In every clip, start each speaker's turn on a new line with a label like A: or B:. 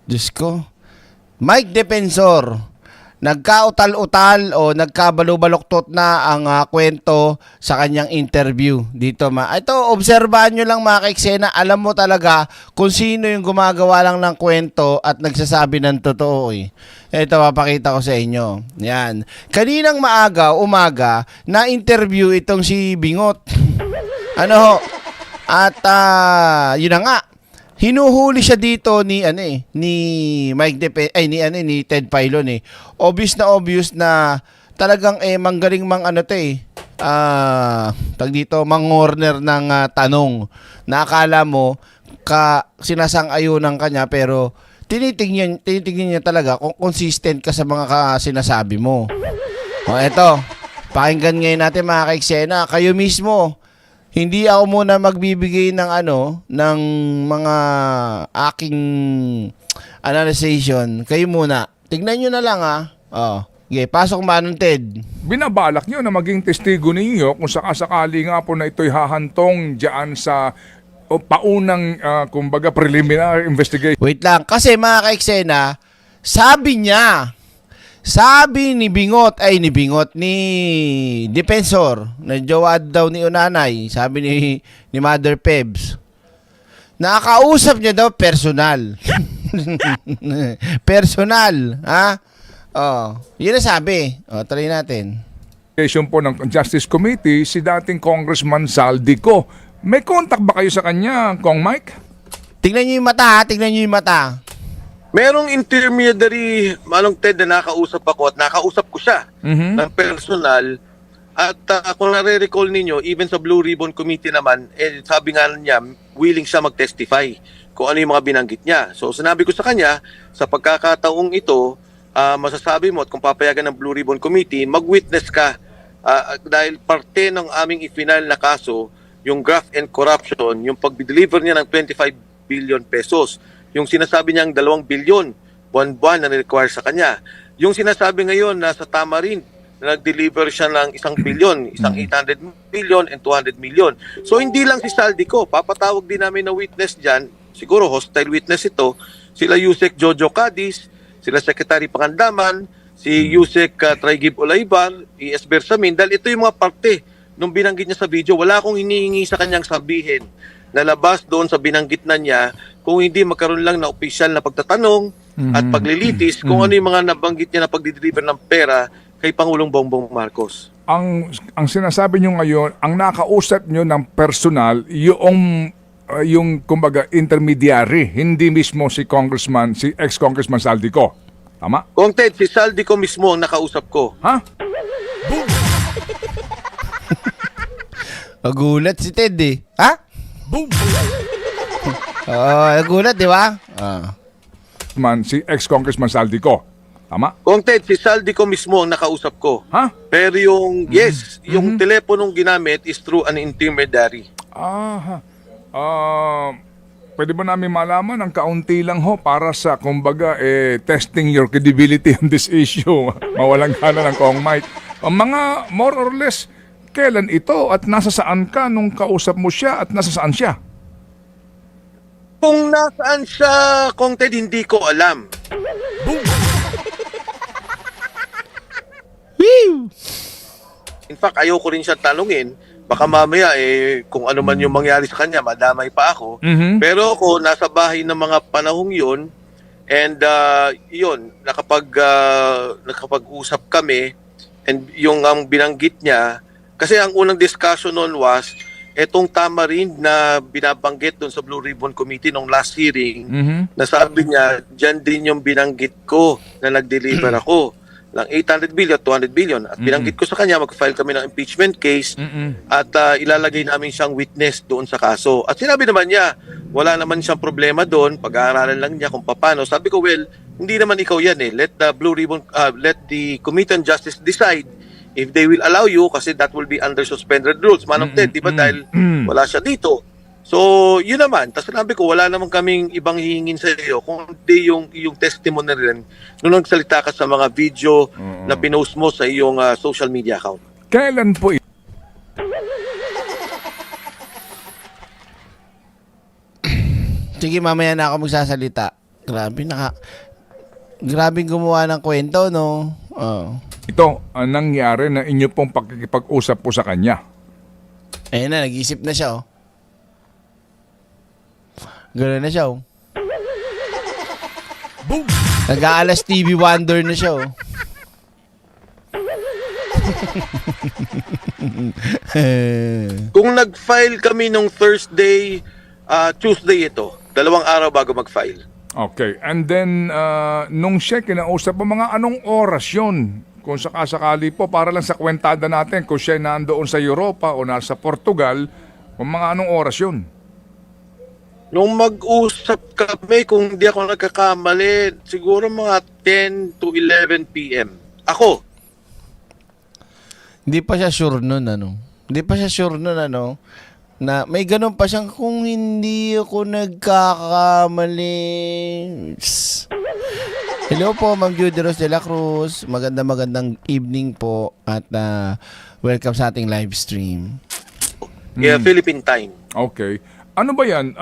A: Diyos ko. Mike Defensor, nagkautal-utal o nagkabalubaluktot na ang kwento sa kanyang interview dito. Ito, obserbahan nyo lang mga ka-eksena. Alam mo talaga kung sino yung gumagawa lang ng kwento at nagsasabi ng totoo. Ito, papakita ko sa inyo. Yan. Kaninang umaga, na-interview itong si Bingot. At yun na nga. Hinuhuli siya dito ni ni Ted Filon obvious na talagang manggaling tag dito mangorner ng tanong. Nakakala mo sinasang-ayunan kanya pero tinitingnan niya talaga kung consistent ka sa mga sinasabi mo. Eto, pakinggan ngayon natin mga ka-eksena, kayo mismo. Hindi ako muna magbibigay ng ng mga aking analyzation. Kayo muna. Tignan nyo na lang Okay, pasok Manong Ted.
B: Binabalak nyo na maging testigo ninyo kung sakasakali nga po na ito'y hahantong dyan sa paunang kumbaga preliminary investigation.
A: Wait lang, kasi mga ka-eksena, sabi ni Defensor, na jowa daw ni Unanay, sabi ni Mother Pebs, nakakausap niya daw personal. Personal, yun na sabi. Try natin.
B: Po ng Justice Committee, si dating Congressman Saldico. May contact ba kayo sa kanya, Kong Mike?
A: Tingnan niyo yung mata,
C: Merong intermediary, Manong Ted, na nakausap ako at nakausap ko siya ng personal. At kung nare-recall ninyo, even sa Blue Ribbon Committee naman, sabi nga niya, willing siya mag-testify kung ano yung mga binanggit niya. So sinabi ko sa kanya, sa pagkakataong ito, masasabi mo at kung papayagan ng Blue Ribbon Committee, mag-witness ka. Dahil parte ng aming i-final na kaso, yung graft and corruption, yung pag-deliver niya ng 25 billion pesos. Yung sinasabi niyang 2 bilyon buwan-buwan na ni-require sa kanya. Yung sinasabi ngayon na sa Tamarind na nag-deliver siya ng 1 billion, isang 800 million and 200 million. So hindi lang si Saldico, papatawag din namin na witness dyan, siguro hostile witness ito, sila Yusek Jojo Cadiz, sila Secretary Pangandaman, si Yusek Traigib Olaybar, E.S. Bersamin, dahil ito yung mga parte nung binanggit niya sa video. Wala akong hinihingi sa kanyang sabihin na labas doon sa binanggit na niya kung hindi magkaroon lang na opisyal na pagtatanong at paglilitis kung ano yung mga nabanggit niya na pagdideliver ng pera kay Pangulong Bongbong Marcos.
B: Ang sinasabi niyo ngayon, ang nakausap niyo ng personal, yung kumbaga intermediary, hindi mismo si ex-Congressman Saldico. Tama?
C: Kung Ted, si Saldico mismo ang nakausap ko.
B: Ha?
A: Nagulat si Ted Ha? Boom! Nagulat, di ba?
B: Si ex-Congressman Saldico. Tama?
C: Kung Ted, si Saldico mismo ang nakausap ko.
B: Ha?
C: Pero yung teleponong ginamit is through an intermediary.
B: Pwede ba namin malaman ang kaunti lang para sa kumbaga testing your credibility on this issue? Mawalang gana ng Kong Mike. Mga more or less, kailan ito at nasa saan ka nung kausap mo siya at nasa saan siya?
C: Kung nasaan siya, Kung Ted, hindi ko alam. In fact, ayoko rin siya tanungin. Baka mamaya, kung ano man yung mangyari sa kanya, madamay pa ako. Pero ako, nasa bahay ng mga panahong yun, and yun, nakapag-usap kami, and yung binanggit niya, kasi ang unang discussion noon was, etong Tamarind na binabanggit doon sa Blue Ribbon Committee nung last hearing, na sabi niya, dyan din yung binanggit ko na nag-deliver ako ng 800 billion, 200 billion. At binanggit ko sa kanya, mag-file kami ng impeachment case at ilalagay namin siyang witness doon sa kaso. At sinabi naman niya, wala naman siyang problema doon, pag-aaralan lang niya kung paano. Sabi ko, well, hindi naman ikaw yan Let the Blue Ribbon, let the Committee on Justice decide if they will allow you, kasi that will be under suspended rules. Manong Ted, di ba? Dahil wala siya dito. So, yun naman. Tapos sinabi ko, wala naman kaming ibang hihingin sa iyo, kundi yung testimony rin nung nagsalita ka sa mga video na pinost mo sa iyong social media account.
B: Kailan po
A: Sige, mamaya na ako magsasalita. Grabe gumawa ng kwento, no? Oh.
B: Ito ang nangyari na inyo pong pakikipag-usap po sa kanya.
A: Ayun na, nag-isip na siya, oh. Gano'n na siya, oh. Nag-aalas TV Wonder na siya, oh.
C: Kung nag-file kami nung Thursday, Tuesday ito, 2 araw bago mag-file.
B: Okay. And then, nung siya kinausap, mga anong oras yun? Kung sakasakali po, para lang sa kwentada natin, kung siya nandoon sa Europa o nasa Portugal, kung mga anong oras yun?
C: Nung mag-usap kami, kung hindi ako nagkakamali, siguro mga 10 to 11 p.m. Ako,
A: Hindi pa siya sure nun, ano? Hindi pa siya sure nun, ano? Na may ganun pa siyang kung hindi ako nagkakamali. Psst. Hello po, Ma'am Judy Rose de la Cruz. Magandang evening po at welcome sa ating live stream.
C: yeah, Philippine time.
B: Okay. Ano ba yan?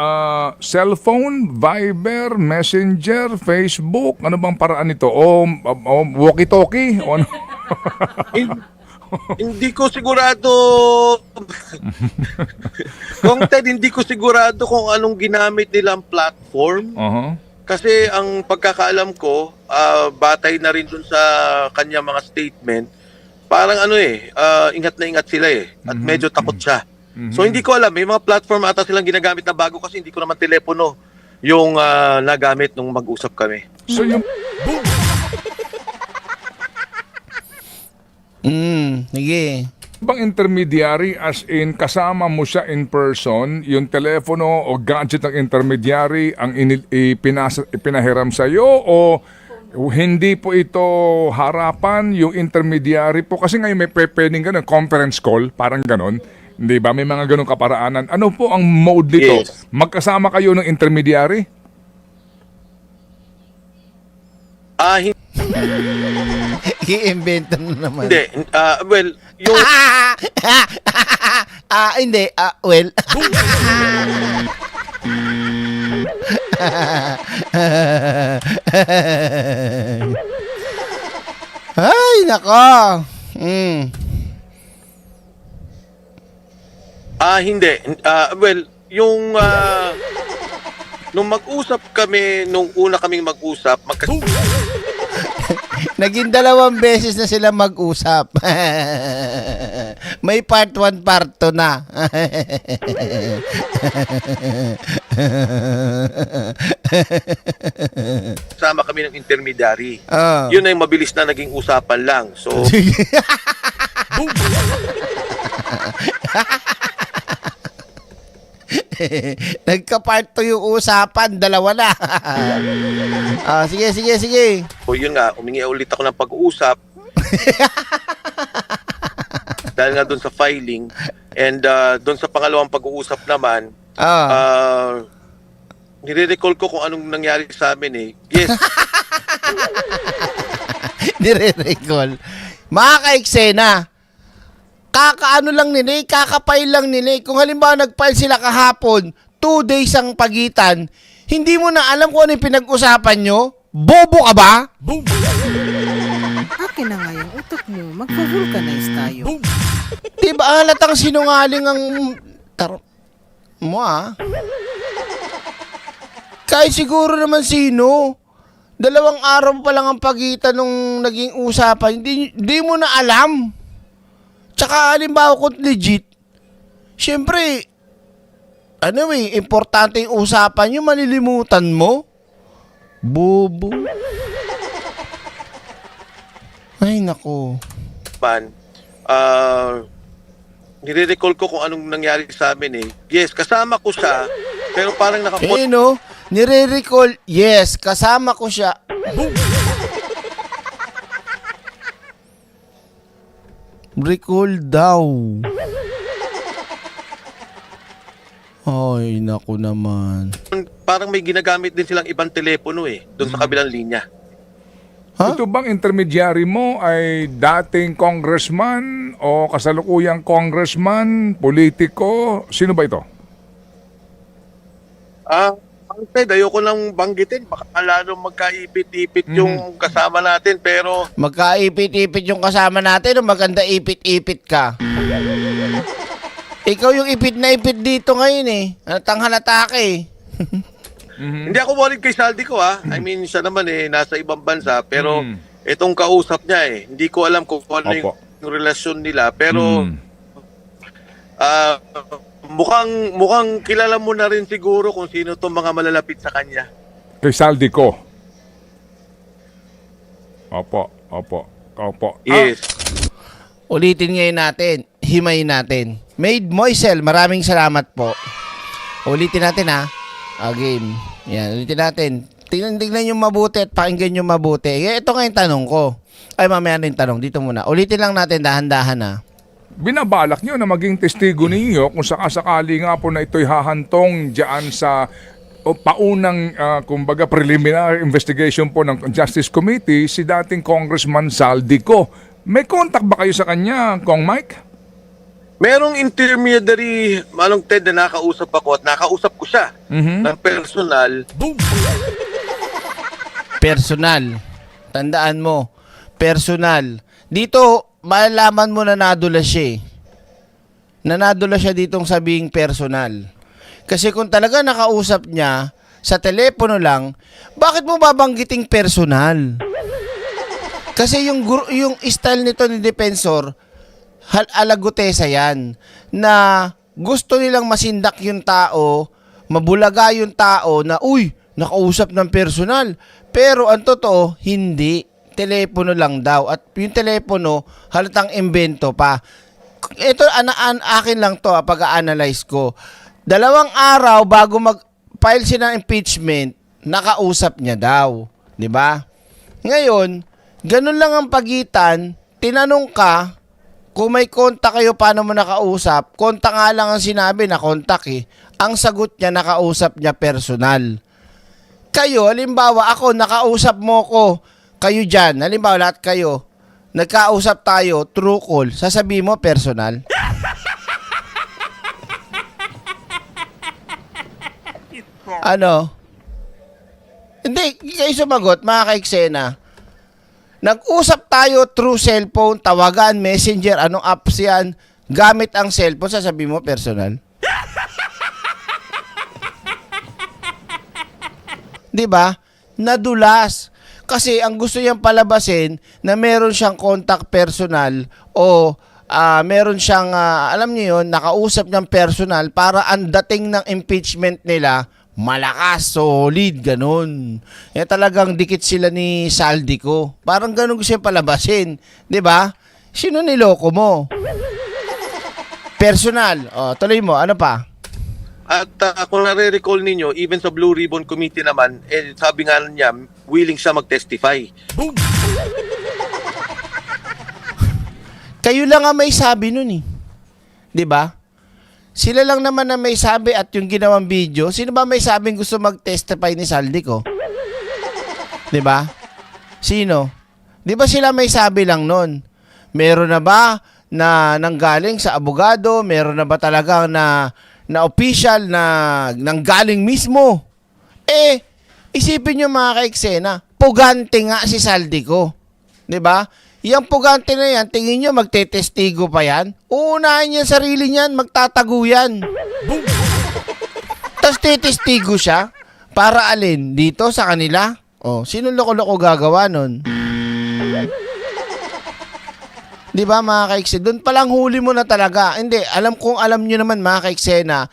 B: Cellphone, Viber, Messenger, Facebook? Ano bang paraan nito? O walkie-talkie? O ano?
C: Hindi ko sigurado kung Ted, hindi ko sigurado kung anong ginamit nilang platform. Kasi ang pagkakaalam ko, batay na rin dun sa kanya mga statement, parang ingat na ingat sila at medyo takot siya. So hindi ko alam, may mga platform ata silang ginagamit na bago kasi hindi ko naman telepono yung nagamit nung mag-usap kami.
B: So yung...
A: Sige.
B: Bang intermediary as in kasama mo siya in person, yung telepono o gadget ng intermediary ang ipinahiram sa iyo o hindi po ito harapan yung intermediary po kasi ngayon may pwedeng ganun, conference call, parang ganun. Hindi ba? May mga ganun kaparaanan. Ano po ang mode nito?
C: Yes.
B: Magkasama kayo ng intermediary?
A: I-invento na naman.
C: Hindi. Well, yung...
A: Hindi. Well. Ay, nako.
C: Hindi. Well, yung... nung mag-usap kami, nung una kaming mag-usap,
A: Naging 2 beses na sila mag-usap. May part 1, part 2 na.
C: sama kami ng intermediary.
A: Oh.
C: Yun ay mabilis na naging usapan lang. So,
A: Nagka-part 2 yung usapan, 2 na. Sige.
C: so yun nga, umingi ulit ako ng pag-uusap. Dahil nga doon sa filing. And doon sa pangalawang pag-uusap naman, nire-recall ko kung anong nangyari sa amin Yes,
A: Nire-recall. Mga ka-eksena, kakaano lang nila, kakapile lang nila. Kung halimbawa nag-file sila kahapon, 2 days ang pagitan, hindi mo na alam kung ano yung pinag-usapan nyo? Bobo ka ba?
D: Akin na nga yung utak mo. Magpa-vulcanize tayo.
A: Diba halatang sinungaling ang mo Kahit siguro naman sino. 2 araw pa lang ang pagitan nung naging usapan. Hindi mo na alam. Tsaka halimbawa kung legit, syempre, importante yung usapan yung malilimutan mo. Bobo. Ay, nako.
C: nire-recall ko kung anong nangyari sa amin Yes, kasama ko siya, pero parang
A: no? Nire-recall, yes, kasama ko siya. Recall daw. Ay, naku naman.
C: parang may ginagamit din silang ibang telepono doon sa kabilang linya.
A: Ha?
B: Ito bang intermediary mo ay dating congressman o kasalukuyang congressman, politiko? Sino ba ito?
C: Ted, ayoko nang banggitin. Baka lalo magkaipit-ipit yung kasama natin. Pero
A: Magkaipit-ipit yung kasama natin o maganda ipit-ipit ka? Ikaw yung ipit na ipit dito ngayon eh. Halatang halata ka eh.
C: hindi ako worried kay Saldi ko ha. I mean, siya naman nasa ibang bansa. Pero itong kausap niya hindi ko alam kung ano
B: Opo.
C: yung relasyon nila. Pero mukhang kilala mo na rin siguro kung sino itong mga malalapit sa kanya.
B: Kay Saldi ko. Opo.
C: Yes.
A: Ulitin ngayon natin. Himayin natin. Maid Moisel, maraming salamat po. Ulitin natin ha. Game. Yan, ulitin natin. Tingnan yung mabuti at pakinggan yung mabuti. Ito nga yung tanong ko. Ay, mamaya na yung tanong. Dito muna. Ulitin lang natin dahan-dahan ha.
B: Binabalak nyo na maging testigo ninyo kung sakasakali nga po na ito'y hahantong dyan sa paunang, kumbaga, preliminary investigation po ng Justice Committee si dating Congressman Saldico. May contact ba kayo sa kanya, Kong Mike?
C: Merong intermediary, Ted, na nakausap ako at nakausap ko siya ng personal.
A: Personal. Tandaan mo. Personal. Dito, malalaman mo na nadulas siya eh. Nadulas siya ditong sabing personal. Kasi kung talaga nakausap niya sa telepono lang, bakit mo babanggiting personal? Kasi yung style nito ni Defensor, alagutesa yan, na gusto nilang masindak yung tao, mabulaga yung tao na, uy, nakausap ng personal. Pero ang totoo, hindi. Telepono lang daw. At yung telepono, halatang imbento pa. Ito, akin lang to, pag-a-analyze ko. 2 araw bago mag-file siya ng impeachment, nakausap niya daw. 'Di ba? Ngayon, ganun lang ang pagitan. Tinanong ka, kung may kontak kayo, paano mo nakausap? Kontak nga lang ang sinabi na kontak eh. Ang sagot niya, nakausap niya personal. Kayo, halimbawa ako, nakausap mo ko, kayo dyan, halimbawa lahat kayo, nagkausap tayo, true call, sasabihin mo personal? Ano? Hindi, kayo sumagot, mga ka-eksena. Nag-usap tayo through cellphone, tawagan, messenger, anong apps yan, gamit ang cellphone, sasabihin mo personal? Di ba? Nadulas. Kasi ang gusto niyang palabasin na meron siyang contact personal o meron siyang, alam niyo yun, nakausap niyang personal para ang dating ng impeachment nila, malakas, solid, ganun. Kaya talagang dikit sila ni Saldico. Parang ganun gusto niyang palabasin. Di ba? Sino niloko mo? Personal. O, tuloy mo. Ano pa?
C: At kung nare-recall ninyo, even sa Blue Ribbon Committee naman, sabi nga niya, willing siya mag-testify.
A: Kayo lang ang may sabi nun eh. 'Di ba? Sila lang naman na may sabi at yung ginawang video, sino ba may sabing gusto mag-testify ni Saldico? 'Di ba? Sino? 'Di ba sila may sabi lang nun? Meron na ba na nanggaling sa abogado? Meron na ba talaga na official na nanggaling mismo? Isipin nyo mga ka-eksena, pugante nga si Saldico. 'Di ba? Yung pugante na yan, tingin nyo magtetestigo pa yan? Uunahin yung sarili niyan, magtatago yan. Tapos tetestigo siya, para alin? Dito sa kanila? Sino loko-loko gagawa nun? Di ba mga ka-eksena? Doon palang huli mo na talaga. Hindi, alam nyo naman mga ka-eksena,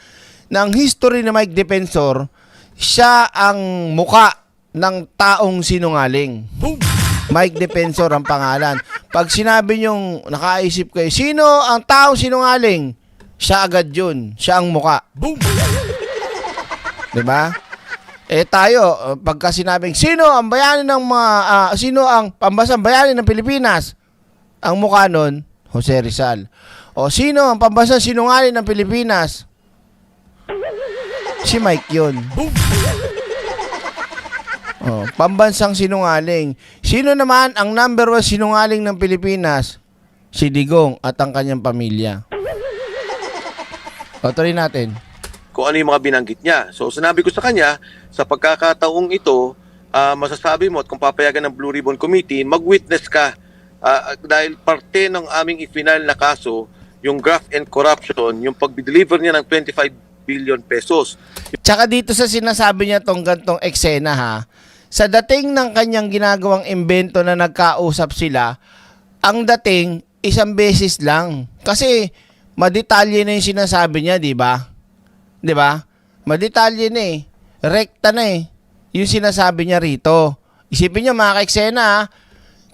A: na ang history ni Mike Defensor, siya ang muka ng taong sinungaling. Mike Defensor ang pangalan. Pag sinabi nyong nakaisip kayo, sino ang taong sinungaling? Siya agad yun. Siya ang muka. Diba? Tayo, pagka sinabing, sino ang bayani ng sino ang pambansang bayani ng Pilipinas? Ang mukha nun, Jose Rizal. O sino ang pambansang sinungaling ng Pilipinas? Si Mike yun. Pambansang sinungaling. Sino naman ang number 1 sinungaling ng Pilipinas? Si Digong at ang kanyang pamilya. Tuloy natin.
C: kung ano yung mga binanggit niya. So sinabi ko sa kanya, sa pagkakataong ito, masasabi mo at kung papayagan ng Blue Ribbon Committee, mag-witness ka dahil parte ng aming ifinal na kaso, yung graft and corruption, yung pag-deliver niya ng 25 billion pesos.
A: Tsaka dito sa sinasabi niya tong gantong eksena ha, sa dating ng kanyang ginagawang imbento na nagkausap sila, ang dating isang beses lang. Kasi madetalye na yung sinasabi niya, di ba? Di ba? Madetalye na eh. Rekta na eh. Yung sinasabi niya rito. Isipin niyo mga ka-eksena ha,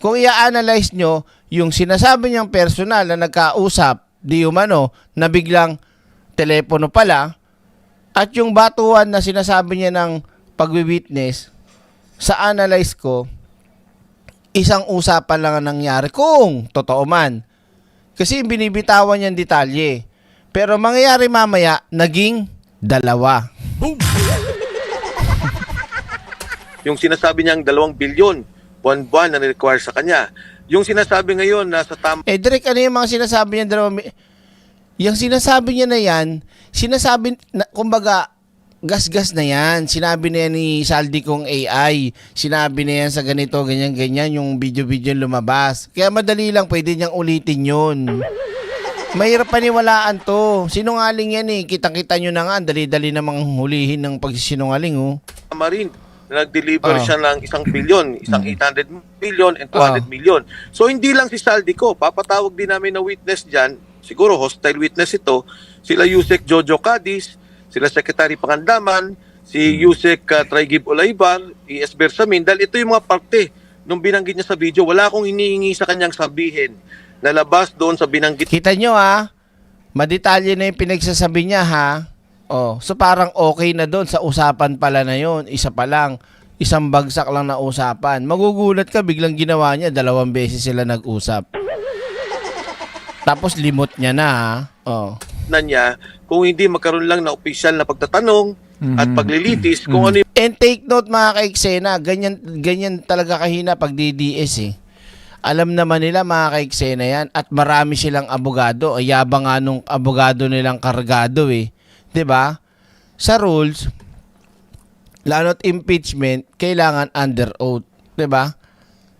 A: kung i-analyze nyo, yung sinasabi niyang personal na nagkausap, di umano, na biglang telepono pala, at yung batuhan na sinasabi niya ng pag-witness, sa analyze ko, isang usapan lang ang nangyari kung totoo man. Kasi binibitawan niyang detalye. Pero mangyayari mamaya, naging dalawa.
C: Yung sinasabi niyang 2 billion, buwan-buwan na require sa kanya. Yung sinasabi ngayon na sa
A: Direk, ano yung mga sinasabi niya? Yung sinasabi niya na yan, kumbaga, gas-gas na yan. Sinabi na yan ni Saldi kong AI. Sinabi na yan sa ganito, ganyan-ganyan, yung video-video lumabas. Kaya madali lang, pwede niyang ulitin yun. Mahirap paniwalaan to. Sinungaling yan eh. Kitang-kita nyo na nga, dali-dali namang hulihin ng pagsisinungaling oh.
C: Marine, na nag-deliver siya ng 1 billion, isang 800 million and 200 million. So hindi lang si Saldico, papatawag din namin na witness dyan, siguro hostile witness ito, sila Yusek Jojo Cadiz, sila Secretary Pangandaman, si Yusek Traigib Olaybar, E.S. Bersamin, dahil ito yung mga parte nung binanggit niya sa video. Wala akong hinihingi sa kanyang sabihin na labas doon sa binanggit.
A: Kita nyo ha, madetalye na yung pinagsasabi niya ha. Oh, so parang okay na doon sa usapan pala na yon. Isa pa lang, isang bagsak lang na usapan. Magugulat ka, biglang ginawa niya, 2 beses sila nag-usap. Tapos limot niya na ha. Oh.
C: Na niya, kung hindi magkaroon lang na opisyal na pagtatanong at paglilitis, kung ano yung
A: And take note mga kaiksena, ganyan talaga kahina pag DDS eh. Alam naman nila mga kaiksena yan at marami silang abogado. Ay yabang nga nung abogado nilang kargado eh. 'Di ba? Sa rules, lalo't impeachment, kailangan under oath, 'di ba?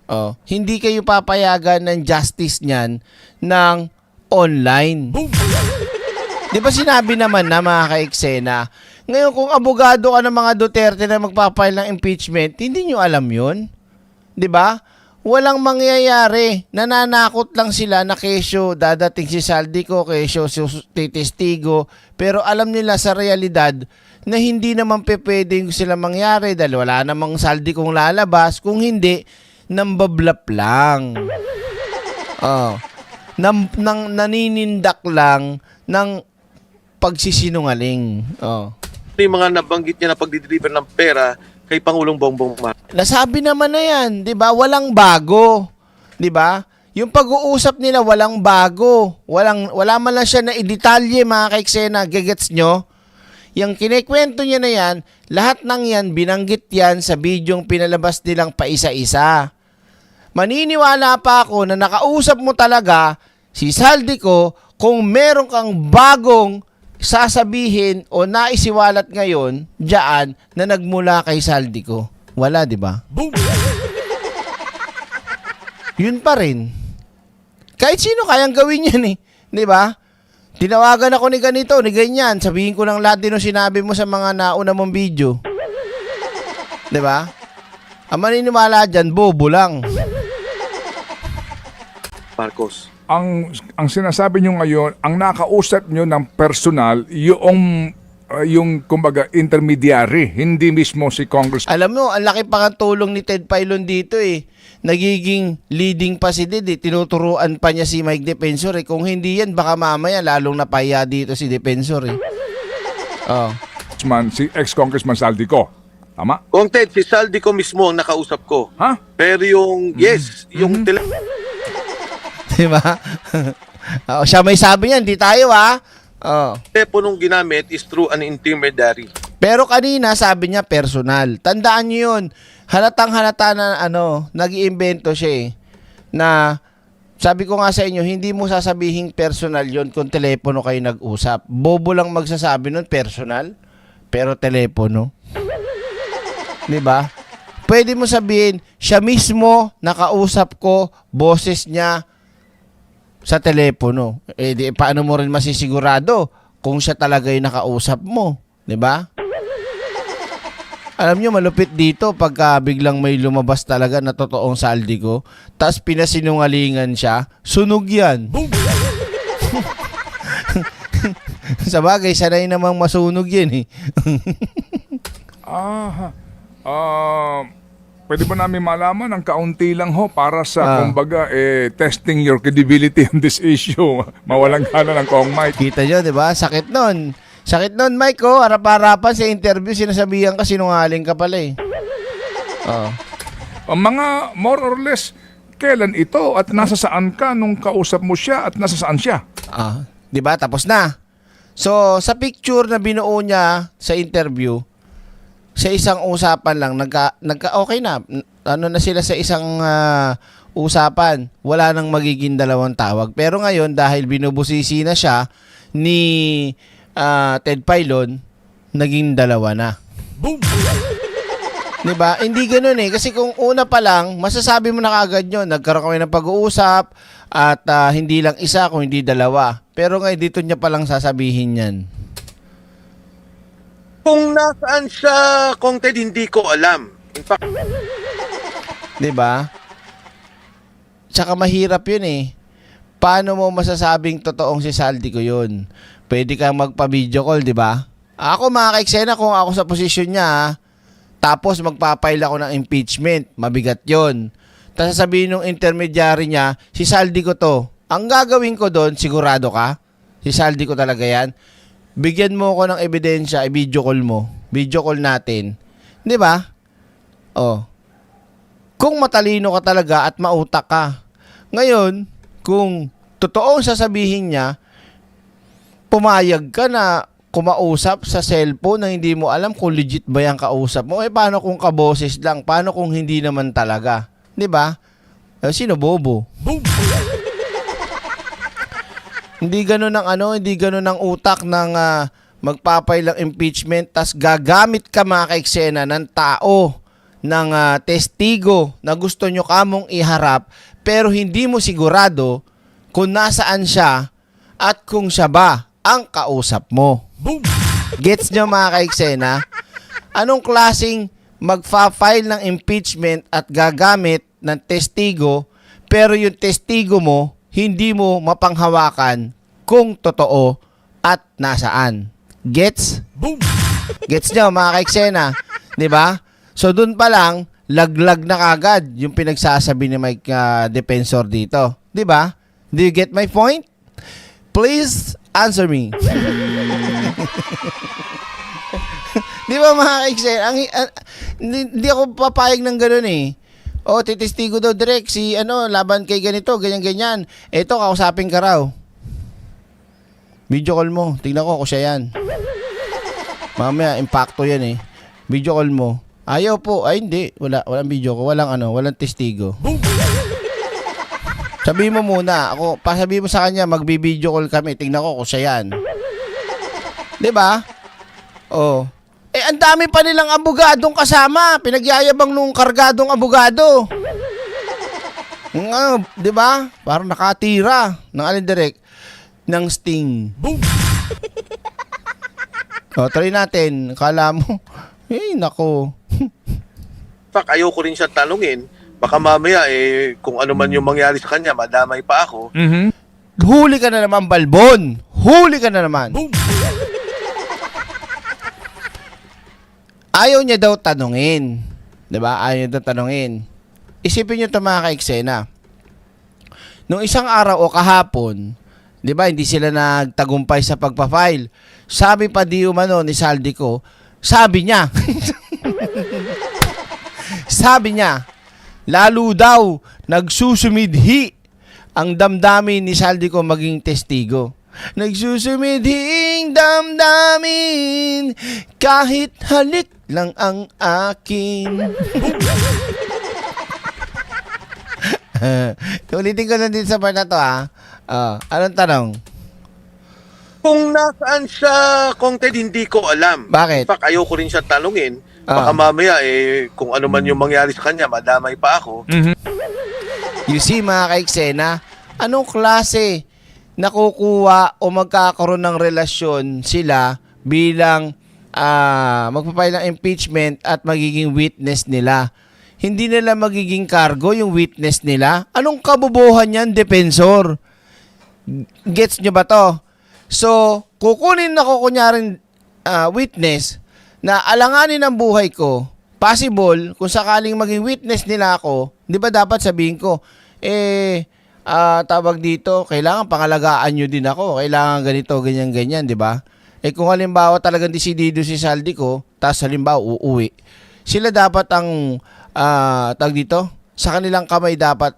A: Oh, hindi kayo papayagan ng justice niyan ng online. 'Di ba sinabi naman na mga ka-eksena? Ngayon kung abogado ka ng mga Duterte na magpapile ng impeachment, hindi nyo alam 'yun. 'Di ba? Walang mangyayari. Nananakot lang sila na kesyo dadating si Saldico, kesyo si testigo. Pero alam nila sa realidad na hindi naman pwedeng sila mangyari dahil wala namang Saldicong lalabas. Kung hindi, nambablap lang. Oh. Naninindak lang ng pagsisinungaling. Oh.
C: yung mga nabanggit niya na pagdideliver ng pera kay Pangulong Bongbong Marcos.
A: Nasabi naman na yan, 'di ba? Walang bago. 'Di ba? Yung pag-uusap nila walang bago. Wala man lang siya na idetalye mga kaiksena, gagets nyo? Yung kinikwento niya na yan, lahat ng yan binanggit yan sa bidyong pinalabas nilang paisa-isa. Maniniwala pa ako na nakausap mo talaga si Saldico kung meron kang bagong sasabihin o naisiwalat ngayon diyan na nagmula kay Saldico. Wala, di ba? Yun pa rin. Kahit sino kayang gawin yan eh. Di ba? Tinawagan ako ni ganito, ni ganyan. Sabihin ko lang lahat din ang sinabi mo sa mga nauna mong video. Di ba? Ang maniniwala dyan, bobo lang.
C: Marcos.
B: Ang sinasabi nyo ngayon, ang nakausap nyo ng personal, yung kumbaga intermediary, hindi mismo si Congress.
A: Alam mo, ang laki pa ng tulong ni Ted Filon dito eh. Nagiging leading pa si Ted eh. Tinuturuan pa niya si Mike Defensor eh. Kung hindi yan, baka mamaya lalong napahiya dito si Defensor eh. Oh.
B: Si ex-Congressman Saldico. Tama?
C: Kung Ted, si Saldico mismo ang nakausap ko.
B: Ha?
C: Pero yung, yung
A: Diba? Oh, siya may sabi niyan, di tayo ah. Oh.
C: teleponong ginamit is through an intermediary.
A: Pero kanina sabi niya personal. Tandaan niyo 'yun. Halatang halata na nag-iimbento siya eh, na Sabi ko nga sa inyo, hindi mo sasabihing personal yon kung telepono kayo nag-usap. Bobo lang magsasabi nun personal, pero telepono. Di ba? Pwede mo sabihin, siya mismo nakausap ko, boses niya sa telepono. Eh, di, paano mo rin masisigurado kung siya talaga yung nakausap mo? Di ba? Alam nyo, malupit dito pagka biglang may lumabas talaga na totoong saldi ko, tapos pinasinungalingan siya, sunog yan. Sa bagay, sanay namang masunog yan eh.
B: Pwede ba namin malaman ang kaunti lang ho para sa, kumbaga, testing your credibility on this issue? Mawalang gana ng Kong Mike.
A: Kita nyo, di ba? Sakit nun. Sakit nun, Mike, oh. Harap-harapan sa interview, sinasabihan ka, sinungaling ka pala eh. Oh.
B: Ang mga more or less, kailan ito at nasa saan ka nung kausap mo siya at nasa saan siya?
A: Di ba? Tapos na. So, sa picture na binuo niya sa interview, sa isang usapan lang, okay na. Ano na sila sa isang usapan. Wala nang magiging dalawang tawag. Pero ngayon, dahil binubusisi na siya ni Ted Filon, naging dalawa na.
B: Boom!
A: Diba? Hindi ganoon eh. Kasi kung una pa lang, masasabi mo na kagad yun. Nagkaroon kami ng pag-uusap at hindi lang isa, kung hindi dalawa. Pero ngayon, dito niya palang sasabihin yan.
C: Kung nasaan siya, Kong Ted, hindi ko alam. In fact,
A: Diba? Tsaka mahirap yun eh. Paano mo masasabing totoong si Saldi ko yun? Pwede kang magpa-video call, diba? Ako mga kaiksena, kung ako sa posisyon niya, tapos magpapail ako ng impeachment, mabigat yon. Tapos sasabihin ng intermediary niya, si Saldi ko to. Ang gagawin ko doon, sigurado ka? Si Saldi ko talaga yan? Bigyan mo ko ng ebidensya, i-video call mo. Video call natin. Di ba? Oh. Kung matalino ka talaga at mautak ka. Ngayon, kung totoo sasabihin niya, pumayag ka na kumausap sa cellphone na hindi mo alam kung legit ba yung kausap mo. Eh, paano kung kaboses lang? Paano kung hindi naman talaga? Di ba? Sino bobo?
B: Boom!
A: Hindi gano'n ang hindi gano'n ang utak ng magpapay lang impeachment tas gagamit ka mga kaiksena ng tao, ng testigo na gusto nyo kamong iharap pero hindi mo sigurado kung nasaan siya at kung siya ba ang kausap mo.
B: Boom!
A: Gets nyo mga kaiksena? Anong klaseng magfa-file ng impeachment at gagamit ng testigo pero yung testigo mo hindi mo mapanghawakan kung totoo at nasaan. Gets?
B: Boom!
A: Gets nyo mga kaiksena? Diba? So dun pa lang, laglag na kagad yung pinagsasabi ni Mike Defensor dito. Diba? Do you get my point? Please answer me. Di ba mga kaiksena? Hindi ako papayag ng ganun eh. O, titistigo daw direct si laban kay ganito, ganyan-ganyan. Eto, kausapin ka raw. Video call mo. Tingnan ko kung siya yan. Mamaya, impacto yan eh. Video call mo. Ayaw po. Ay, hindi. Walang video call. Walang testigo. Sabihin mo muna. Pasabihin mo sa kanya, magbi-video call kami. Tingnan ko kung siya yan. Diba? Oh. Eh, ang dami pa nilang abogadong kasama. Pinagyayabang nung kargadong abogado. Di ba? Parang nakatira ng alindirect ng sting.
B: Boom!
A: O, try natin. Kala mo, nako.
C: in fact, ayoko rin siya tanungin. Baka mamaya, kung ano man yung mangyari sa kanya, madamay pa ako.
B: Mm-hmm.
A: Huli ka na naman, Balbon. Huli ka na naman.
B: Boom!
A: Ayaw niya daw tanungin. Diba? Ayaw niya daw tanungin. Isipin niyo ito mga kaiksena. Nung isang araw o kahapon, diba, hindi sila nagtagumpay sa pagpa-file. Sabi pa di umano ni Saldi ko, sabi niya, lalo daw nagsusumidhi ang damdamin ni Saldi ko maging testigo. Nagsusumidhing damdamin kahit halik lang ang akin. Ulitin ko lang din sa part na to, ha? Anong tanong?
C: Kung nasaan siya, Kong Ted, hindi ko alam.
A: Bakit?
C: In fact, ayoko rin siya tanungin. Baka mamaya, kung ano man yung mangyari sa kanya, madamay pa ako.
A: You see, mga kaiksena, anong klase nakukuha o magkakaroon ng relasyon sila bilang magpapile ng impeachment at magiging witness nila? Hindi nila magiging cargo yung witness nila? Anong kabubuhan yan, defensor? Gets nyo ba to? So, kukunin ako kunyaring witness na alanganin ang buhay ko. Possible, kung sakaling maging witness nila ako, di ba dapat sabihin ko, tawag dito, kailangan pangalagaan nyo din ako. Kailangan ganito, ganyan, di ba? Kung halimbawa talagang desidido si Saldi ko, tapos halimbawa uuwi, sila dapat ang, tawag dito, sa kanilang kamay dapat,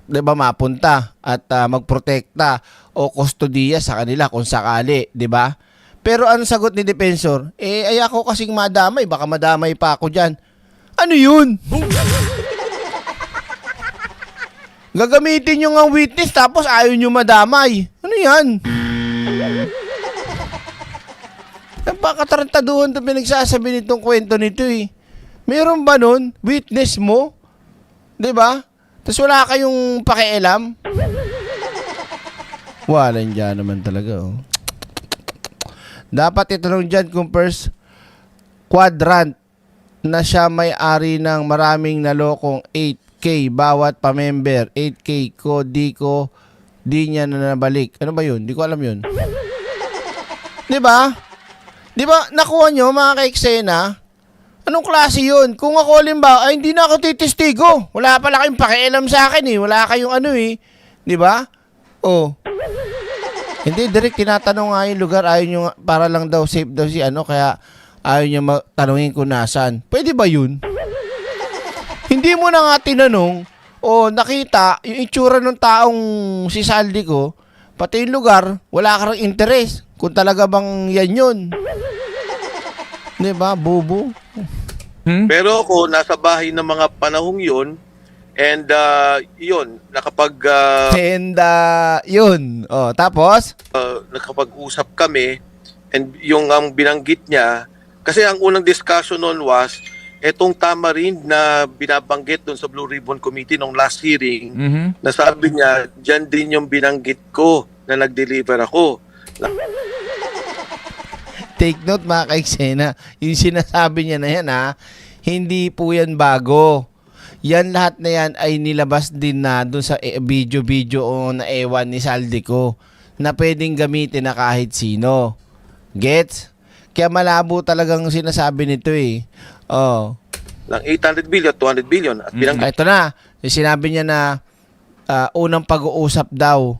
A: di ba, mapunta at magprotekta o kustodiya sa kanila kung sakali, di ba? Pero ang sagot ni defensor, ay ako kasing madamay, baka madamay pa ako dyan. Ano yun? Gagamitin nyo ng witness tapos ayaw nyo madamay. Ano yan? Napakatarantaduhan ito pinagsasabi nitong kwento nito eh. Meron ba nun? Witness mo? 'Di ba? Tapos wala kayong pakialam? Walang dyan naman talaga oh. Dapat itanong dyan kung first quadrant na siya may-ari ng maraming nalokong 8K bawat pa-member. 8K ko, di niya na nabalik. Ano ba yun? Di ko alam yun. Di ba? Di ba, nakuha nyo mga ka-eksena? Anong klase yun? Kung ako halimbawa, ay hindi na ako titistigo. Wala pala kayong pakialam sa akin eh. Wala kayong ano eh. Di ba? Oh. Hindi, direct tinatanong nga yung lugar. Ayaw nyo, para lang daw safe daw si ano. Kaya ayaw nyo tanungin kung nasan. Pwede ba yun? Hindi mo na nga tinanong o nakita yung itsura ng taong si Saldi ko, pati yung lugar, wala ka rin interes kung talaga bang yan yun. Diba, bubo?
C: Pero ako, nasa bahay ng mga panahong yun, and yun,
A: yun. Oh, tapos?
C: nakapag-usap kami, and yung ang binanggit niya, kasi ang unang discussion noon was, etong tamarind na binabanggit doon sa Blue Ribbon Committee nung last hearing, na sabi niya, dyan din yung binanggit ko na nag-deliver ako.
A: Take note mga kaiksena, yung sinasabi niya na yan ha, hindi po yan bago. Yan lahat na yan ay nilabas din na doon sa video o na ewan ni Saldi ko na pwedeng gamitin na kahit sino. Gets? Kaya malabo talagang sinasabi nito eh. Oh.
C: Ng 800 billion, 200 billion. At binanggit
A: Ito na, sinabi niya na unang pag-uusap daw.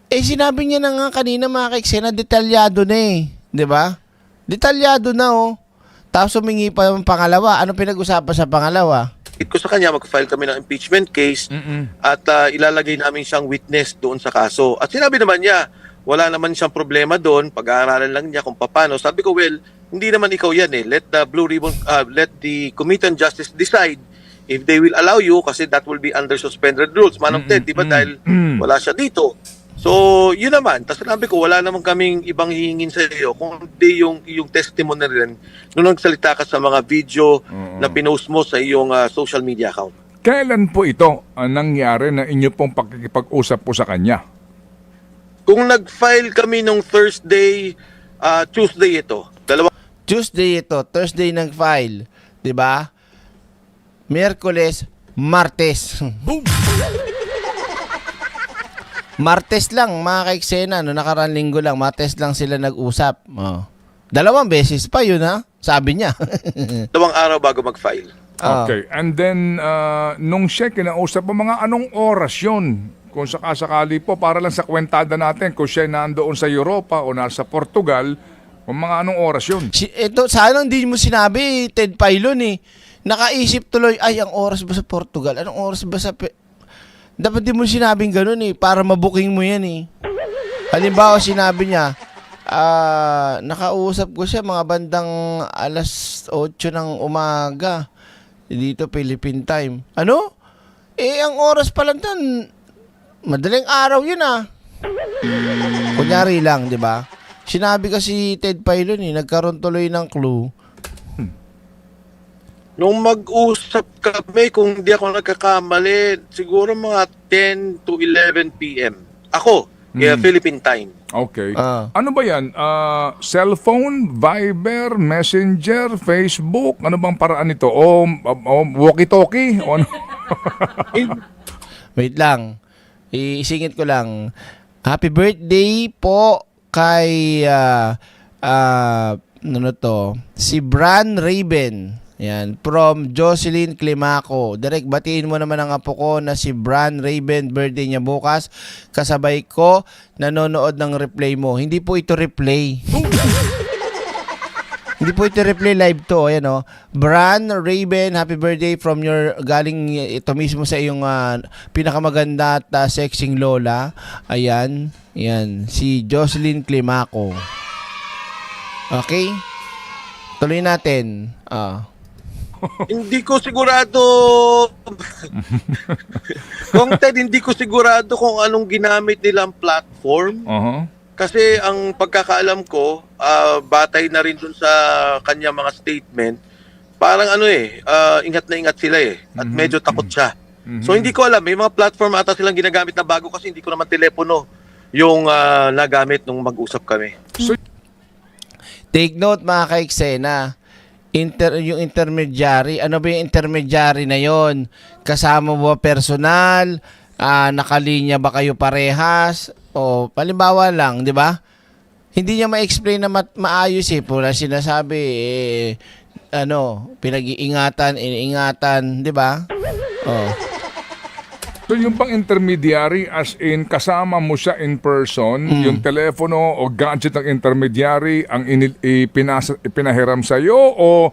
A: Sinabi niya na nga kanina mga kaiksena, detalyado na eh. 'Di ba? Detalyado na oh. Tapos humingi pa yung pangalawa. Ano pinag-usapan sa pangalawa?
C: ko sa kanya, mag-file kami ng impeachment case at ilalagay namin siyang witness doon sa kaso. At sinabi naman niya, wala naman siyang problema doon, pag-aaralan lang niya kung paano. Sabi ko, well, hindi naman ikaw yan eh. Let the Blue Ribbon, let the Committee on Justice decide if they will allow you kasi that will be under suspended rules. Manong Ted, di ba dahil wala siya dito. So, yun naman. Tapos sinabi ko, wala naman kaming ibang hihingin sa iyo kung hindi yung testimony rin nung nagsalita ka sa mga video na pinost mo sa iyong social media account.
B: Kailan po ito ang nangyari na inyo pong pakikipag-usap po sa kanya?
C: Kung nag-file kami nung Thursday, Tuesday ito.
A: Tuesday ito, Thursday nag-file. 'Di ba? Miyerkules, Martes. Martes lang, mga kaiksena, no, nakaraan linggo lang, Martes lang sila nag-usap. Oh. 2 beses pa yun, ha? Sabi niya.
C: 2 araw bago mag-file.
B: Okay. And then, nung siya kinausap mo, mga anong oras yun? Kung sakasakali po, para lang sa kwentada natin, kung siya nandoon sa Europa o nasa Portugal, kung mga anong oras yun?
A: Ito, sana hindi mo sinabi, Ted Pailon eh. Nakaisip tuloy, ay, ang oras ba sa Portugal? Anong oras ba sa... Dapat di mo sinabing ganun eh, para mabuking mo yan eh. Halimbawa, sinabi niya, nakausap ko siya mga bandang alas 8 ng umaga. Dito, Philippine time. Ano? ang oras pa lang dun, madaling araw yun Kunyari lang, di ba? Sinabi kasi Ted Pailon nagkaroon tuloy ng clue.
C: Nung mag-usap kami, kung di ako nagkakamali, siguro mga 10 to 11 p.m. Ako, Philippine time.
B: Okay.
A: Ah.
B: Ano ba yan? Cellphone, Viber, Messenger, Facebook? Ano bang paraan nito? O walkie-talkie? O ano?
A: Wait lang. Isingit ko lang. Happy birthday po kay si Bran Raven. Yan, from Jocelyn Climaco. Direk, batiin mo naman ang apo ko na si Bran Raven, birthday niya bukas. Kasabay ko, nanonood ng replay mo. Hindi po ito replay. Hindi po ito replay, live to. Ayan Bran Raven, happy birthday from your, galing ito mismo sa iyong pinakamaganda at sexing lola. Ayan, yan, si Jocelyn Climaco. Okay? Tuloy natin.
C: Hindi ko sigurado. Kung Ted, hindi ko sigurado kung anong ginamit nilang platform. Kasi ang pagkakaalam ko, batay na rin dun sa kanya mga statement, parang ingat na ingat sila at medyo takot siya. So hindi ko alam, may mga platform ata silang ginagamit na bago kasi hindi ko naman telepono yung nagamit nung mag-usap kami.
A: Take note mga ka-eksena. Yung intermediary, ano ba yung intermediary na yon? Kasama mo ba personal? Nakalinya ba kayo parehas? O palimbawa lang, di ba? Hindi niya ma-explain na maayos pula sinasabi pinag-iingatan, iniingatan, di ba?
B: So yung pang intermediary as in kasama mo siya in person, yung telepono o gadget ng intermediary ang ipinahiram sa iyo o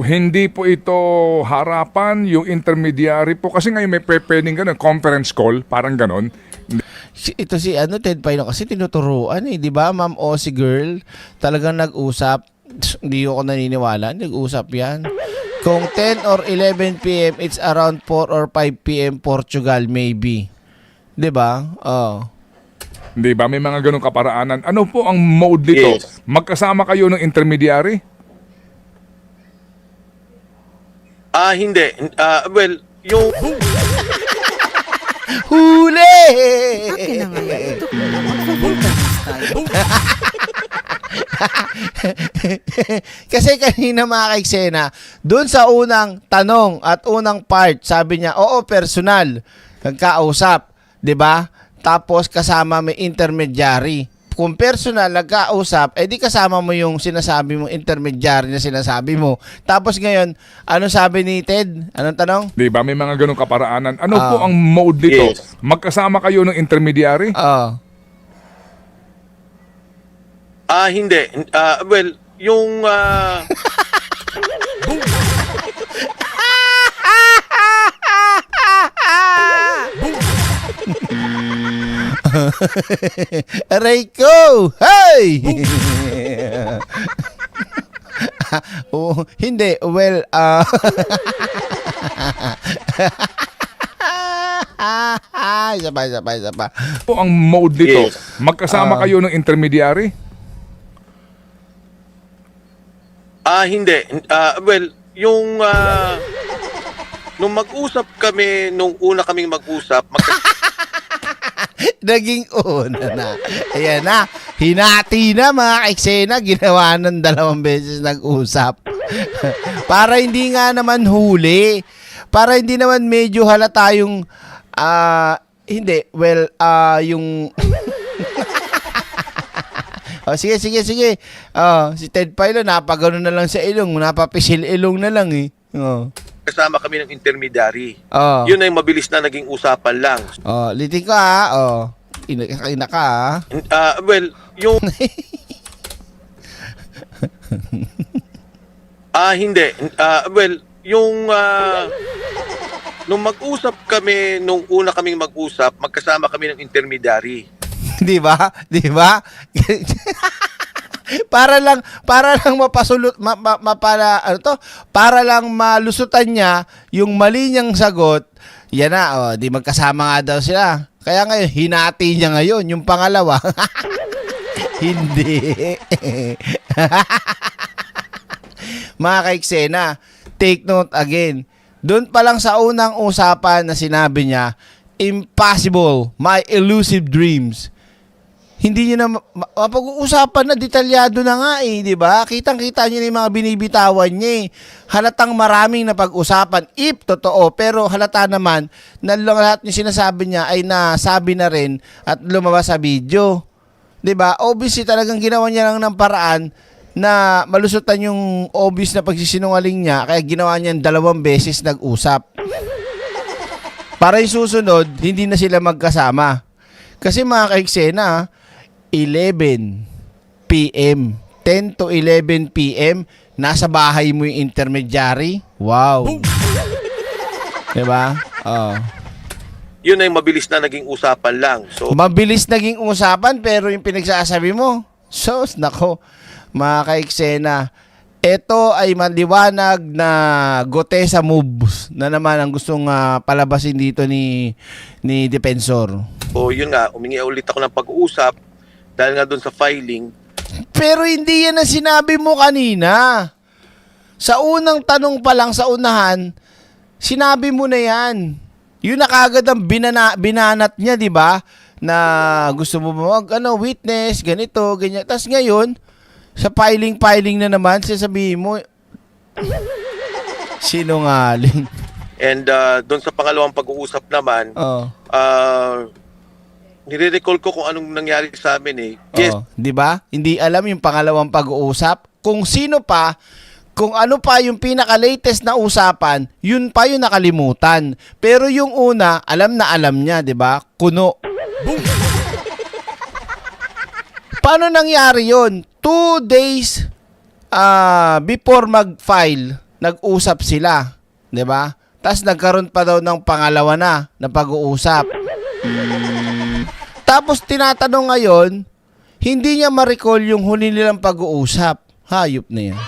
B: hindi po ito harapan yung intermediary po kasi ngayon may pwedeng ganun, conference call, parang ganun.
A: Ito si Ted Paino kasi tinuturuan di ba? Ma'am Aussie girl, talagang nag-usap. Hindi ako naniniwala, nag-usap yan. Kung 10 or 11 p.m., it's around 4 or 5 p.m. Portugal, maybe. 'Di ba?
B: Hindi ba? May mga ganong kaparaanan. Ano po ang mode dito?
C: Yes.
B: Magkasama kayo ng intermediary?
C: Hindi. Well, yung...
A: Huli!
D: Akin na nga yan. Utok mo, magpo-vulcanize tayo.
A: Kasi kanina mga ka-eksena, dun sa unang tanong at unang part, sabi niya, oo, personal, nagkausap, 'di ba? Tapos kasama may intermediary. Kung personal nagkausap, di kasama mo yung sinasabi mo, intermediary na sinasabi mo. Tapos ngayon, ano sabi ni Ted? Anong tanong?
B: Di ba? May mga ganong kaparaanan. Ano po ang mode dito?
C: Yes.
B: Magkasama kayo ng intermediary?
C: Hindi. Well, yung...
A: Aray ko! Hey! Hindi. Well, isa pa.
B: Po ang mode dito?
C: Yes.
B: Magkasama kayo ng intermediary?
C: Hindi. Well, yung... nung mag-usap kami, nung una kaming mag-usap,
A: Naging una na. Ayan na. Hinati na mga ka-eksena. Ginawa ng 2 beses nag-usap. Para hindi nga naman huli. Para hindi naman medyo halata yung... hindi. Well, yung... sige. Si Ted Pailo, napagano na lang sa ilong. Napapisil ilong na lang
C: kasama kami ng intermediary.
A: Oh.
C: Yun ay mabilis na naging usapan lang.
A: Litin ka Ina ka
C: Well, yung... Hindi. Well, yung... nung mag-usap kami, nung una kaming mag-usap, magkasama kami ng intermediary.
A: Di ba? para lang mapasulot mapala ano to, para lang malusutan niya yung mali niyang sagot. Yan na, oh, di magkasama nga daw sila. Kaya ngayon hinati niya ngayon yung pangalawa. Hindi. Mga kaiksena, take note again. Doon pa lang sa unang usapan na sinabi niya, impossible, my elusive dreams. Hindi niyo na mapag-uusapan na, detalyado na nga eh, di ba? Kitang-kita niyo na yung mga binibitawan niya eh. Halatang maraming napag-usapan, if totoo, pero halata naman na lahat yung sinasabi niya ay nasabi na rin at lumabas sa video. Di ba? Obviously talagang ginawa niya lang ng paraan na malusutan yung obvious na pagsisinungaling niya, kaya ginawa niya 2 beses nag-usap. Para yung susunod, hindi na sila magkasama. Kasi mga kaiksena, 11 p.m. 10 to 11 p.m. nasa bahay mo yung intermediary. Wow. Diba? Oh.
C: Yun ay mabilis na naging usapan lang. So,
A: Mabilis naging usapan pero yung pinagsasabi mo, sos, nako, mga kaiksena, ito ay maliwanag na Gotesa moves na naman ang gustong palabasin dito ni Defensor.
C: yun nga, umingi ulit ako ng pag-uusap dahil nga doon sa filing.
A: Pero hindi yan ang sinabi mo kanina. Sa unang tanong pa lang sa unahan, sinabi mo na yan. Yun na kagad ang binanat niya, di ba? Na gusto mo witness, ganito, ganyan. Tapos ngayon, sa filing na naman, sasabihin mo, sinungaling.
C: And doon sa pangalawang pag-uusap naman,
A: Oh.
C: nire-recall ko kung anong nangyari sa amin eh. Yes,
A: Oh, 'di ba? Hindi alam yung pangalawang pag-uusap. Kung sino pa, kung ano pa yung pinaka-latest na usapan, yun pa yung nakalimutan. Pero yung una, alam na alam niya, 'di ba? Kuno. Paano nangyari yun? 2 days before mag-file, nag-usap sila, 'di ba? Tapos nagkaroon pa daw ng pangalawa na pag-uusap. Tapos tinatanong ngayon, hindi niya ma-recall yung huli nilang pag-uusap. Hayop na yan.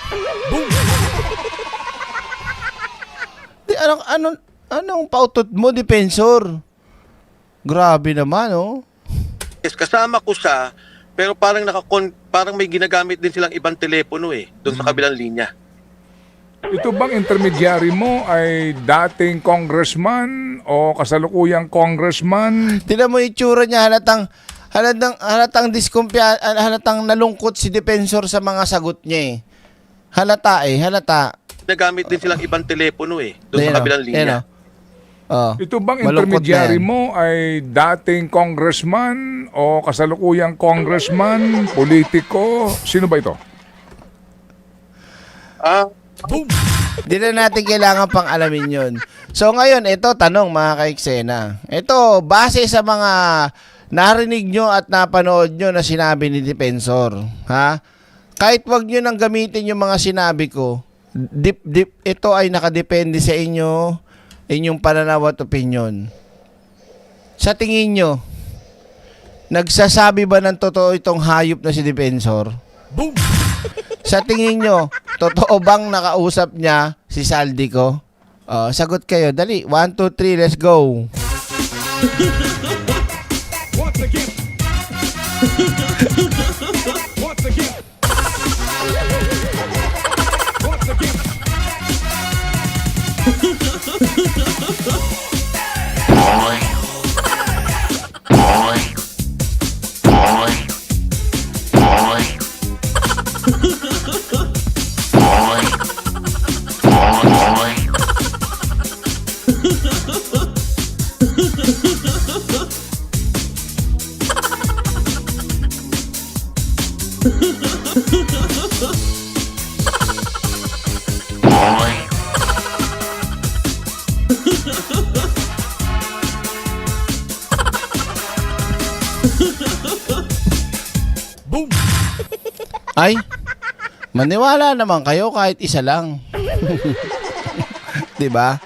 A: Di, anong pautot mo, Defensor? Grabe naman, oh.
C: yes, kasama ko siya, pero parang may ginagamit din silang ibang telepono eh, doon sa kabilang linya.
B: Ito bang intermediary mo ay dating congressman o kasalukuyang congressman?
A: Tignan mo yung itsura niya, halatang halatang nalungkot si Defensor sa mga sagot niya eh. Halata.
C: Ginagamit din silang ibang telepono eh, doon sa kabilang linya.
A: Oh.
B: Ito bang
A: Malungkot
B: intermediary
A: na yan.
B: mo ay dating congressman o kasalukuyang congressman, politiko? Sino ba ito?
A: Di na natin kailangan pang alamin yun. So ngayon, ito tanong mga kaiksena. Ito, base sa mga narinig nyo at napanood nyo na sinabi ni Defensor, ha? Kahit wag nyo nang gamitin yung mga sinabi ko, ito ay nakadepende sa inyo, inyong pananaw at opinion. Sa tingin nyo, nagsasabi ba ng totoo itong hayop na si Defensor? Sa tingin nyo, totoo bang nakausap niya si Saldico? Sagot kayo. Dali. 1, 2, 3, let's go. Ay, maniwala naman kayo kahit isa lang. 'Di ba?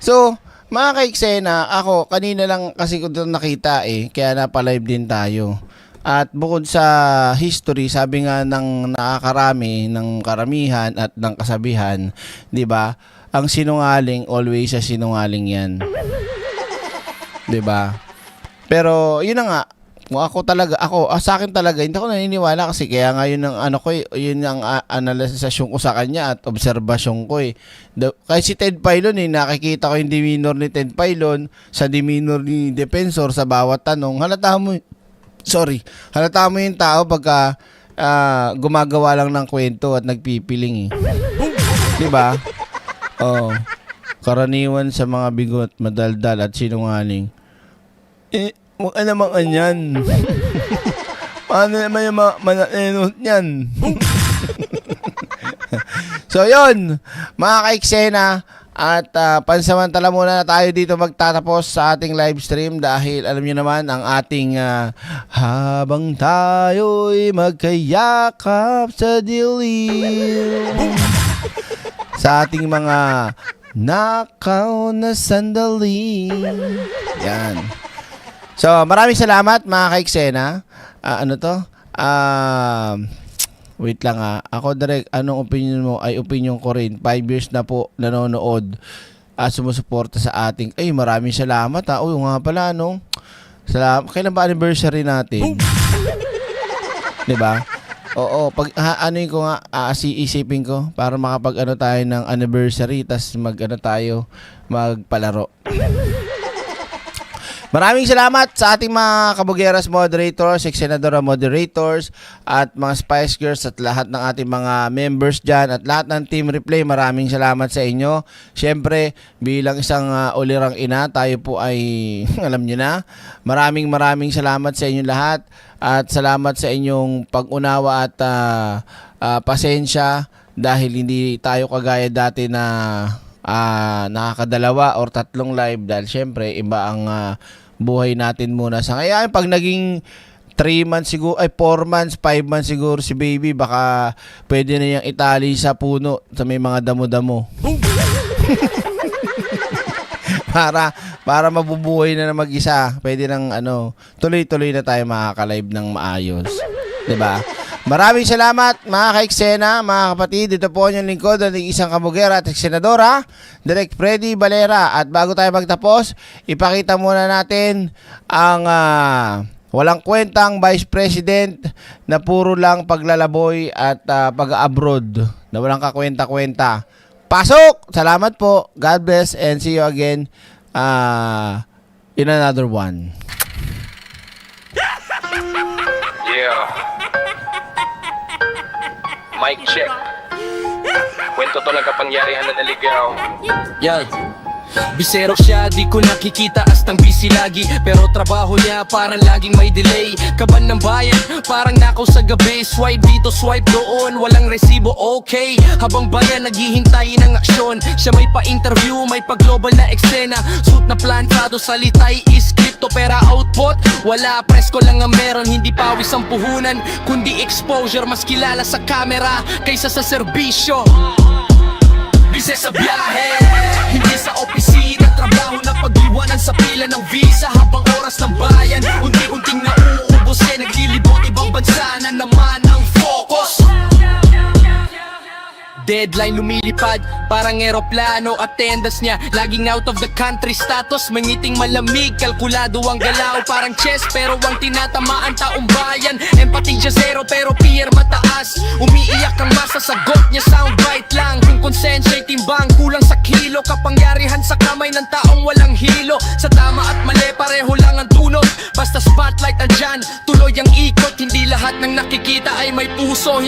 A: So, mga kaiksena, ako kanina lang kasi ko doon nakita eh, kaya napalive din tayo. At bukod sa history, sabi nga ng nakakarami, ng karamihan at ng kasabihan, 'di ba? Ang sinungaling always sa sinungaling 'yan. 'Di ba? Pero yun na nga, kung sa akin talaga hindi ako naniniwala kasi kaya nga yun ang yun ang analisasyon ko sa kanya at obserbasyon ko eh. Kahit si Ted Filon nakikita ko yung demeanor ni Ted Filon sa demeanor ni Defensor sa bawat tanong. Halata mo yung tao pagka gumagawa lang ng kwento at nagpipiling eh. 'Di ba? Oh. Karaniwan sa mga bigot, madaldal at sinungaling. Ano naman kanyan? Paano naman yung mananenot niyan? So yun, mga ka-eksena, at pansamantala muna na tayo dito magtatapos sa ating live stream dahil alam niyo naman ang ating habang tayo'y magkayakap sa dilim sa ating mga nakaw na sandali. Yan. So, maraming salamat mga ka-eksena. Wait lang Ako direct, anong opinion mo? Ay, opinion ko rin. 5 years na po nanonood at sumusuporta sa ating. Ay, maraming salamat Uy, nga pala, no? Salamat. Kailan ba anniversary natin? 'Di ba? Oo, pag anuin ko nga, isipin ko para makapag tayo ng anniversary tas tayo magpalaro. Maraming salamat sa ating mga Kabugeras moderators, Senadora moderators, at mga Spice Girls at lahat ng ating mga members dyan at lahat ng Team Replay. Maraming salamat sa inyo. Siyempre, bilang isang ulirang ina, tayo po ay, alam nyo na, maraming salamat sa inyo lahat at salamat sa inyong pag-unawa at pasensya dahil hindi tayo kagaya dati na nakakadalawa or 3 live dahil syempre iba ang buhay natin muna sa ngayon. Pag naging 3 months siguro, 4 months, 5 months siguro si baby, baka pwede na yung itali sa puno sa may mga damo-damo. para mabubuhay na mag-isa. Pwede nang tuloy-tuloy na tayo makaka-live ng maayos. 'Di ba? Maraming salamat mga ka-eksena, mga kapatid. Dito po ang lingkod ng isang kabugera at senadora, Direk Freddy Valera. At bago tayo magtapos, ipakita muna natin ang walang kwentang Vice President na puro lang paglalaboy at pag-abroad na walang kakwenta-kwenta. Pasok! Salamat po. God bless and see you again in another one.
E: Yeah. Mic check. Kwento to ng kapangyarihan na naligaw.
F: Yan. Bisero siya, di ko nakikita astang busy lagi. Pero trabaho niya parang laging may delay. Kaban ng bayan, parang nakaw sa gabi. Swipe dito, swipe doon, walang resibo, okay. Habang bayan naghihintay ng aksyon. Siya may pa-interview, may pa-global na eksena. Suit na plantado, salitay is crypto. Pera output, wala, presko lang ang meron. Hindi pawis ang puhunan, kundi exposure. Mas kilala sa camera kaysa sa serbisyo. Bise sa biyahe, hindi sa opisina. Trabaho na pag-iwanan sa pila ng visa. Habang oras ng bayan, unti-unting nauubos. Naglilibot ibang bansa na naman ang focus. Deadline lumilipad, parang eroplano. Attendance niya, laging out of the country status. Mangiting malamig, kalkulado ang galaw. Parang chess, pero ang tinatamaan taong bayan. Empathy siya zero, pero fear mataas. Umiiyak ang masa, sagot niya soundbite lang. Kung konsensya'y timbang, kulang sa kilo. Kapangyarihan sa kamay ng taong walang hilo. Sa tama at mali, pareho lang ang tunog. Basta spotlight andyan, tuloy ang ikot. Hindi lahat ng nakikita ay may puso.